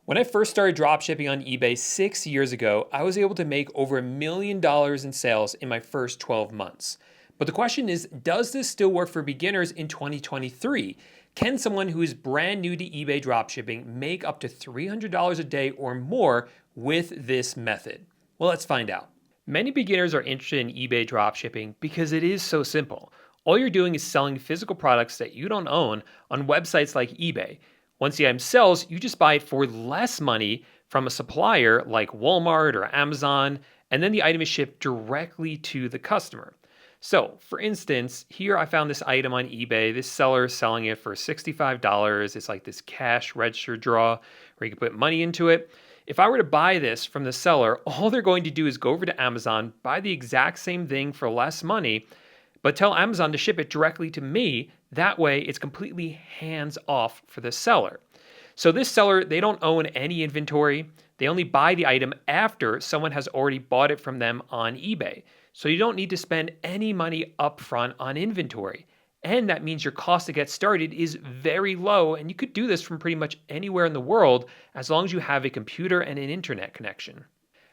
When I first started dropshipping on eBay 6 years ago, I was able to make over $1 million in sales in my first 12 months. But the question is, does this still work for beginners in 2023? Can someone who is brand new to eBay dropshipping make up to $300 a day or more with this method? Well, let's find out. Many beginners are interested in eBay dropshipping because it is so simple. All you're doing is selling physical products that you don't own on websites like eBay. Once the item sells, you just buy it for less money from a supplier like Walmart or Amazon, and then the item is shipped directly to the customer. So, for instance, here I found this item on eBay. This seller is selling it for $65. It's like this cash register drawer where you can put money into it. If I were to buy this from the seller, all they're going to do is go over to Amazon, buy the exact same thing for less money, but tell Amazon to ship it directly to me. That way, it's completely hands off for the seller. So this seller, they don't own any inventory. They only buy the item after someone has already bought it from them on eBay. So you don't need to spend any money upfront on inventory. And that means your cost to get started is very low, and you could do this from pretty much anywhere in the world as long as you have a computer and an internet connection.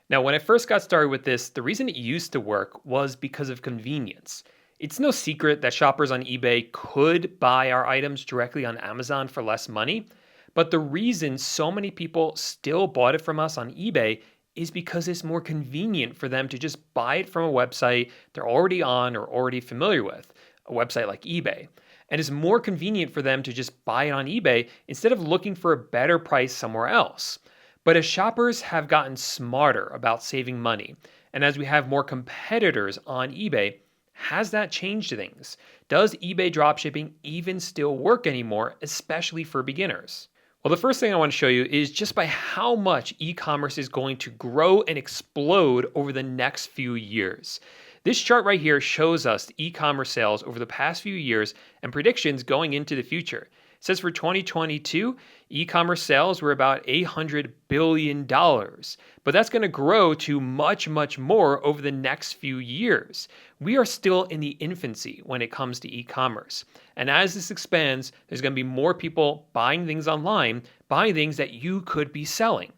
Now, when I first got started with this, the reason it used to work was because of convenience. It's no secret that shoppers on eBay could buy our items directly on Amazon for less money, but the reason so many people still bought it from us on eBay is because it's more convenient for them to just buy it from a website they're already on or already familiar with, a website like eBay. And it's more convenient for them to just buy it on eBay instead of looking for a better price somewhere else. But as shoppers have gotten smarter about saving money, and as we have more competitors on eBay, has that changed things? Does eBay dropshipping even still work anymore, especially for beginners? Well, the first thing I want to show you is just by how much e-commerce is going to grow and explode over the next few years. This chart right here shows us the e-commerce sales over the past few years and predictions going into the future. It says for 2022, e-commerce sales were about $800 billion, but that's going to grow to much, much more over the next few years. We are still in the infancy when it comes to e-commerce. And as this expands, there's going to be more people buying things online, buying things that you could be selling.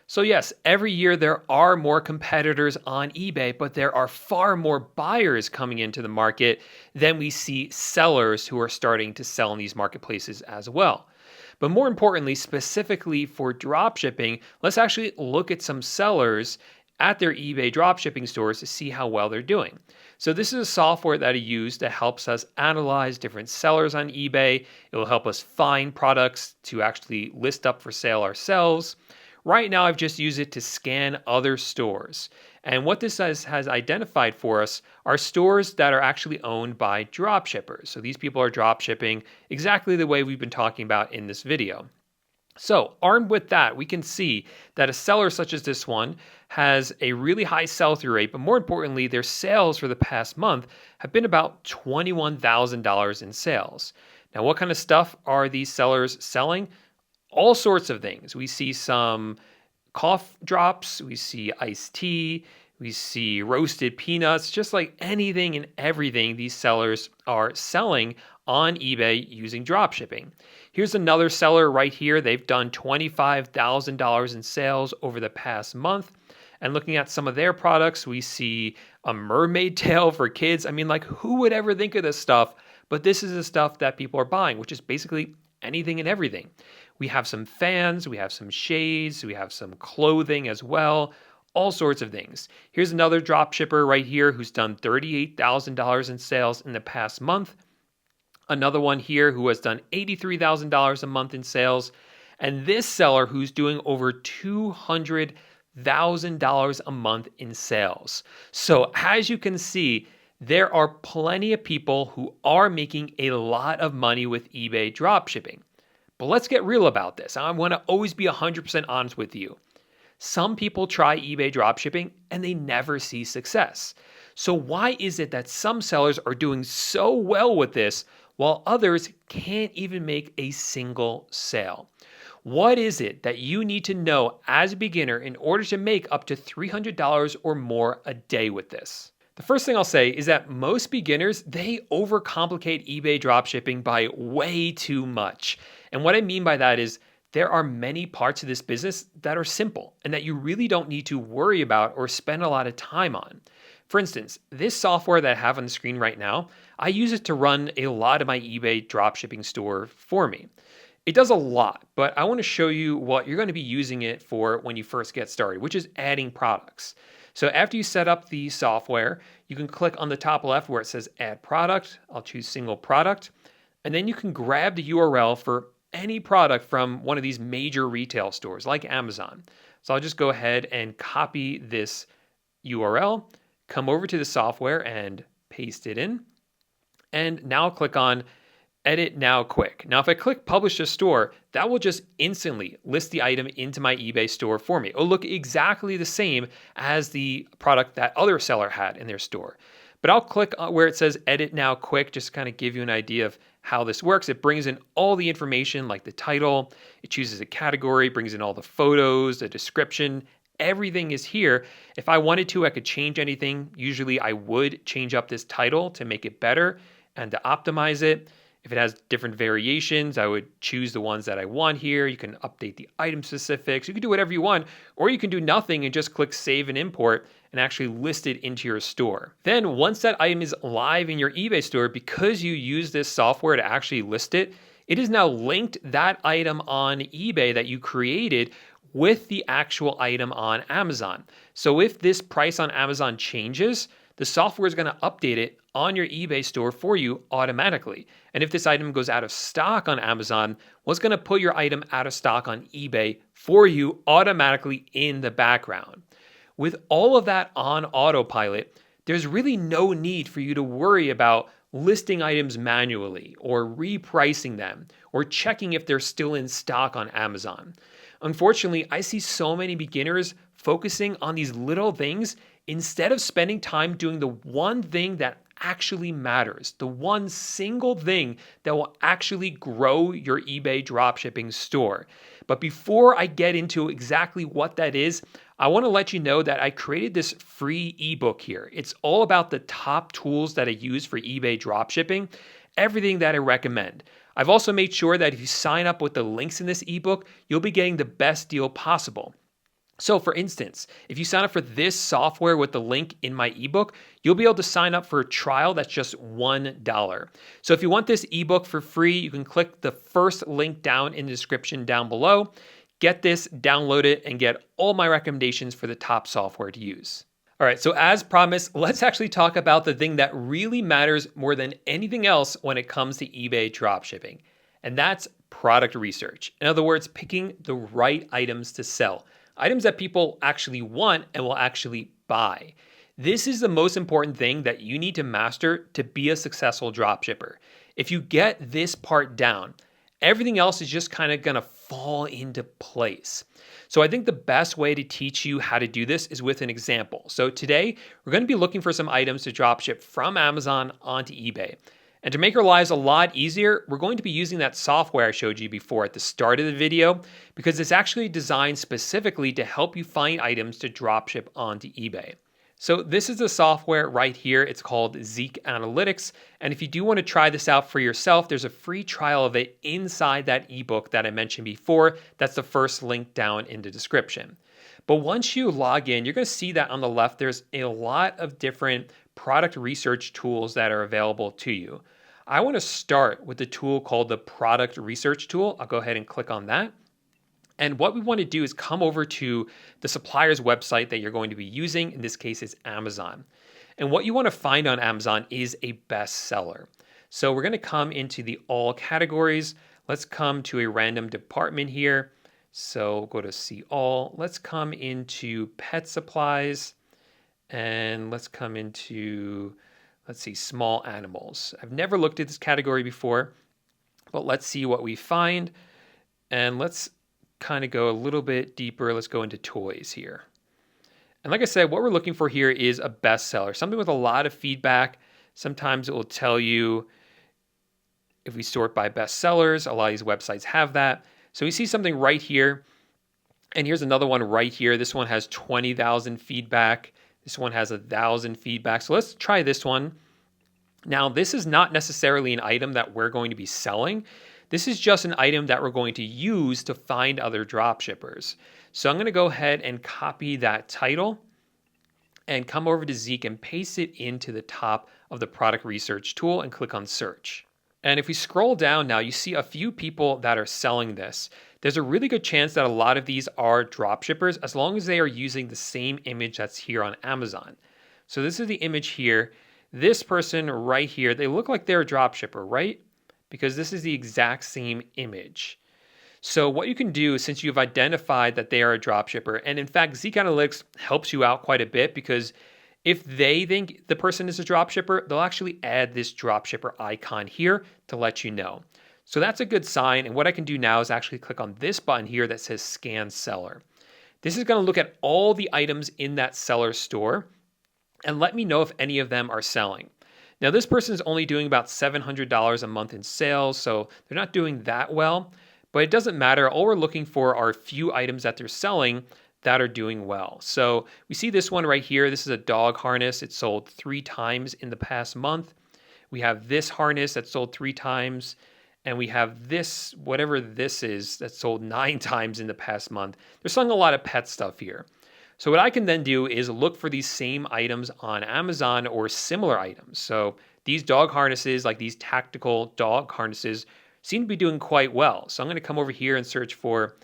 So yes, every year there are more competitors on eBay, but there are far more buyers coming into the market than we see sellers who are starting to sell in these marketplaces as well. But more importantly, specifically for dropshipping, let's actually look at some sellers at their eBay dropshipping stores to see how well they're doing. So this is a software that I use that helps us analyze different sellers on eBay. It will help us find products to actually list up for sale ourselves. Right now, I've just used it to scan other stores. And what this has identified for us are stores that are actually owned by dropshippers. So these people are dropshipping exactly the way we've been talking about in this video. So armed with that, we can see that a seller such as this one has a really high sell-through rate, but more importantly, their sales for the past month have been about $21,000 in sales. Now, what kind of stuff are these sellers selling? All sorts of things. We see some cough drops, we see iced tea, we see roasted peanuts, just like anything and everything these sellers are selling on eBay using dropshipping. Here's another seller right here. They've done $25,000 in sales over the past month. And looking at some of their products, we see a mermaid tail for kids. I mean, like, who would ever think of this stuff? But this is the stuff that people are buying, which is basically anything and everything. We have some fans, we have some shades, we have some clothing as well, all sorts of things. Here's another drop shipper right here who's done $38,000 in sales in the past month. Another one here who has done $83,000 a month in sales. And this seller who's doing over $200,000 a month in sales. So as you can see, there are plenty of people who are making a lot of money with eBay dropshipping. But let's get real about this. I want to always be 100% honest with you. Some people try eBay dropshipping and they never see success. So why is it that some sellers are doing so well with this while others can't even make a single sale? What is it that you need to know as a beginner in order to make up to $300 or more a day with this? The first thing I'll say is that most beginners, they overcomplicate eBay dropshipping by way too much. And what I mean by that is there are many parts of this business that are simple and that you really don't need to worry about or spend a lot of time on. For instance, this software that I have on the screen right now, I use it to run a lot of my eBay dropshipping store for me. It does a lot, but I want to show you what you're going to be using it for when you first get started, which is adding products. So after you set up the software, you can click on the top left where it says add product. I'll choose single product. And then you can grab the URL for any product from one of these major retail stores like Amazon. So I'll just go ahead and copy this URL, come over to the software and paste it in. And now I'll click on Edit Now Quick. Now, if I click Publish to Store, that will just instantly list the item into my eBay store for me. It'll look exactly the same as the product that other seller had in their store. But I'll click where it says Edit Now Quick, just to kind of give you an idea of how this works. It brings in all the information like the title, it chooses a category, brings in all the photos, the description, everything is here. If I wanted to, I could change anything. Usually I would change up this title to make it better and to optimize it. If it has different variations, I would choose the ones that I want here. You can update the item specifics. You can do whatever you want, or you can do nothing and just click Save and Import and actually list it into your store. Then once that item is live in your eBay store, because you use this software to actually list it, it is now linked that item on eBay that you created with the actual item on Amazon. So if this price on Amazon changes, the software is going to update it on your eBay store for you automatically. And if this item goes out of stock on Amazon, well, it's going to put your item out of stock on eBay for you automatically in the background. With all of that on autopilot, there's really no need for you to worry about listing items manually or repricing them or checking if they're still in stock on Amazon. Unfortunately, I see so many beginners focusing on these little things instead of spending time doing the one thing that actually matters, the one single thing that will actually grow your eBay dropshipping store. But before I get into exactly what that is, I want to let you know that I created this free ebook here. It's all about the top tools that I use for eBay dropshipping, everything that I recommend. I've also made sure that if you sign up with the links in this ebook, you'll be getting the best deal possible. So for instance, if you sign up for this software with the link in my ebook, you'll be able to sign up for a trial that's just $1. So if you want this ebook for free, you can click the first link down in the description down below. Get this, download it, and get all my recommendations for the top software to use. All right, so as promised, let's actually talk about the thing that really matters more than anything else when it comes to eBay dropshipping, and that's product research. In other words, picking the right items to sell. Items that people actually want and will actually buy. This is the most important thing that you need to master to be a successful dropshipper. If you get this part down, everything else is just kind of gonna fall into place. So I think the best way to teach you how to do this is with an example. So today, we're gonna be looking for some items to dropship from Amazon onto eBay. And to make our lives a lot easier, we're going to be using that software I showed you before at the start of the video, because it's actually designed specifically to help you find items to dropship onto eBay. So this is the software right here. It's called Zeek Analytics. And if you do want to try this out for yourself, there's a free trial of it inside that ebook that I mentioned before. That's the first link down in the description. But once you log in, you're going to see that on the left, there's a lot of different product research tools that are available to you. I want to start with the tool called the Product Research Tool. I'll go ahead and click on that. And what we want to do is come over to the supplier's website that you're going to be using. In this case, it's Amazon. And what you want to find on Amazon is a bestseller. So we're going to come into the all categories. Let's come to a random department here. So go to see all. Let's come into pet supplies. And let's come into, let's see, small animals. I've never looked at this category before, but let's see what we find. And let's kind of go a little bit deeper. Let's go into toys here. And like I said, what we're looking for here is a bestseller, something with a lot of feedback. Sometimes it will tell you if we sort by bestsellers, a lot of these websites have that. So we see something right here. And here's another one right here. This one has 20,000 feedback. This one has 1,000 feedback. So let's try this one. Now, this is not necessarily an item that we're going to be selling. This is just an item that we're going to use to find other dropshippers. So I'm going to go ahead and copy that title and come over to Zeek and paste it into the top of the product research tool and click on search. And if we scroll down now, you see a few people that are selling this. There's a really good chance that a lot of these are dropshippers as long as they are using the same image that's here on Amazon. So this is the image here. This person right here, they look like they're a dropshipper, right? Because this is the exact same image. So what you can do, since you've identified that they are a dropshipper, and in fact, Zeek Analytics helps you out quite a bit, because if they think the person is a dropshipper, they'll actually add this dropshipper icon here to let you know. So that's a good sign. And what I can do now is actually click on this button here that says Scan Seller. This is going to look at all the items in that seller store and let me know if any of them are selling. Now, this person is only doing about $700 a month in sales, so they're not doing that well, but it doesn't matter. All we're looking for are a few items that they're selling that are doing well. So we see this one right here. This is a dog harness. It sold 3 times in the past month. We have this harness that sold 3 times. And we have this, whatever this is, that sold 9 times in the past month. They're selling a lot of pet stuff here. So what I can then do is look for these same items on Amazon or similar items. So these dog harnesses, like these tactical dog harnesses, seem to be doing quite well. So I'm going to come over here and search for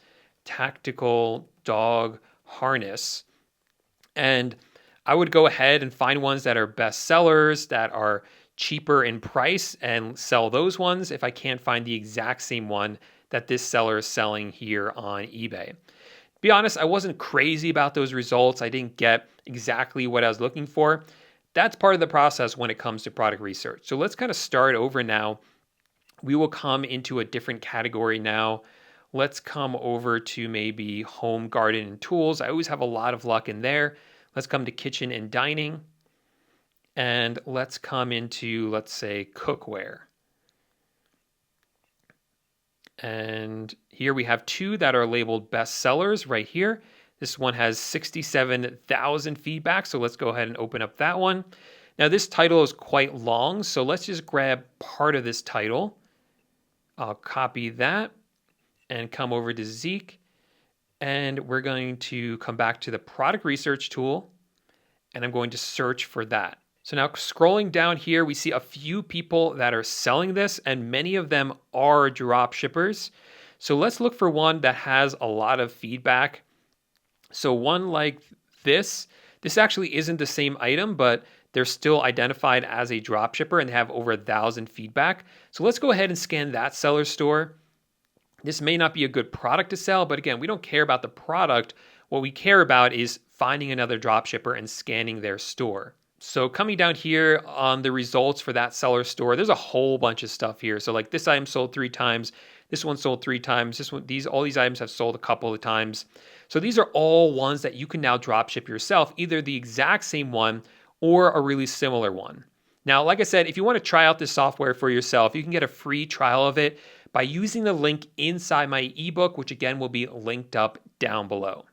tactical dog harness. And I would go ahead and find ones that are best sellers, that are cheaper in price, and sell those ones if I can't find the exact same one that this seller is selling here on eBay. To be honest, I wasn't crazy about those results. I didn't get exactly what I was looking for. That's part of the process when it comes to product research. So let's kind of start over now. We will come into a different category now. Let's come over to maybe home, garden, and tools. I always have a lot of luck in there. Let's come to kitchen and dining. And let's come into, let's say, cookware. And here we have 2 that are labeled best sellers right here. This one has 67,000 feedback, so let's go ahead and open up that one. Now this title is quite long, so let's just grab part of this title. I'll copy that and come over to Zeek, and we're going to come back to the product research tool, and I'm going to search for that. So now scrolling down here, we see a few people that are selling this, and many of them are drop shippers. So let's look for one that has a lot of feedback. So one like this actually isn't the same item, but they're still identified as a drop shipper and have over 1,000 feedback. So let's go ahead and scan that seller store. This may not be a good product to sell, but again, we don't care about the product. What we care about is finding another drop shipper and scanning their store. So coming down here on the results for that seller store, there's a whole bunch of stuff here. So like this item sold 3 times, this one sold 3 times, this one, all these items have sold a couple of times. So these are all ones that you can now drop ship yourself, either the exact same one or a really similar one. Now, like I said, if you want to try out this software for yourself, you can get a free trial of it by using the link inside my ebook, which again will be linked up down below.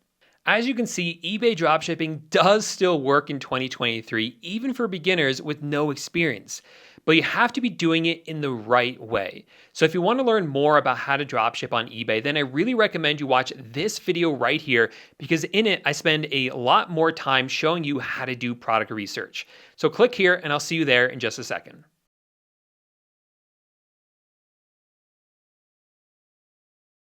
As you can see, eBay dropshipping does still work in 2023, even for beginners with no experience. But you have to be doing it in the right way. So if you want to learn more about how to dropship on eBay, then I really recommend you watch this video right here, because in it, I spend a lot more time showing you how to do product research. So click here and I'll see you there in just a second.